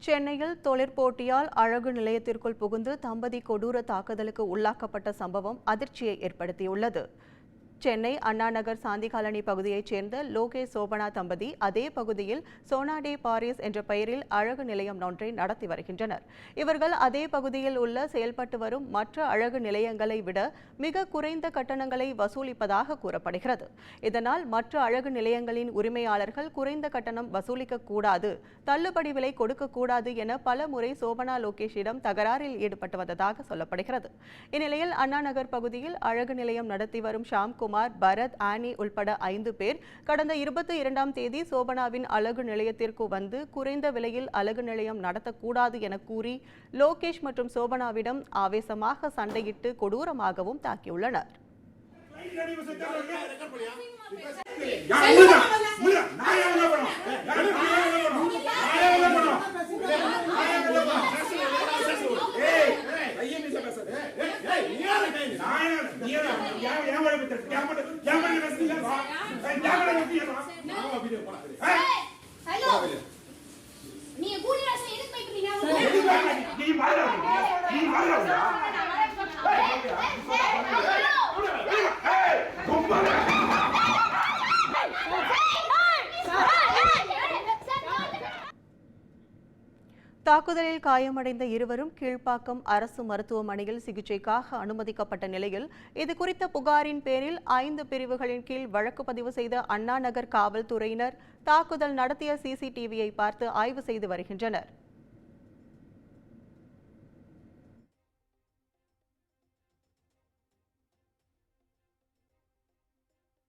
சென்னையில் தொழிற்போட்டியால் அழகு நிலையத்திற்குள் புகுந்து தம்பதி கொடூர தாக்குதலுக்கு உள்ளாக்கப்பட்ட சம்பவம் அதிர்ச்சியை ஏற்படுத்தியுள்ளது. சென்னை அண்ணா நகர் சாந்தி காலனி பகுதியைச் சேர்ந்த லோகேஷ் சோபனா தம்பதி அதே பகுதியில் சோனாடே பாரிஸ் என்ற பெயரில் அழகு நிலையம் ஒன்றை நடத்தி வருகின்றனர். இவர்கள் அதே பகுதியில் உள்ள செயல்பட்டு வரும் மற்ற அழகு நிலையங்களை விட மிக குறைந்த கட்டணங்களை வசூலிப்பதாக கூறப்படுகிறது. இதனால் மற்ற அழகு நிலையங்களின் உரிமையாளர்கள் குறைந்த கட்டணம் வசூலிக்க கூடாது, தள்ளுபடி விலை கொடுக்கக்கூடாது என பல முறை சோபனா லோகேஷிடம் தகராறில் ஈடுபட்டு வந்ததாக சொல்லப்படுகிறது. இந்நிலையில் அண்ணா நகர் பகுதியில் அழகு நிலையம் நடத்தி வரும் ஷாம்குமார், பரத், ஆனி உள்பட 5 பேர் கடந்த 22ஆம் தேதி சோபனாவின் அழகு நிலையத்திற்கு வந்து குறைந்த விலையில் அழகு நிலையம் நடத்தக்கூடாது என கூறி லோகேஷ் மற்றும் சோபனாவிடம் ஆவேசமாக சண்டையிட்டு கொடூரமாகவும் தாக்கியுள்ளனர். தாக்குதலில் காயமடைந்த இருவரும் கீழ்ப்பாக்கம் அரசு மருத்துவமனையில் சிகிச்சைக்காக அனுமதிக்கப்பட்ட நிலையில் இதுகுறித்த புகாரின் பேரில் 5 பிரிவுகளின் கீழ் வழக்கு பதிவு செய்த அண்ணா நகர் காவல்துறையினர் தாக்குதல் நடத்திய சிசிடிவியை பார்த்து ஆய்வு செய்து வருகின்றனர்.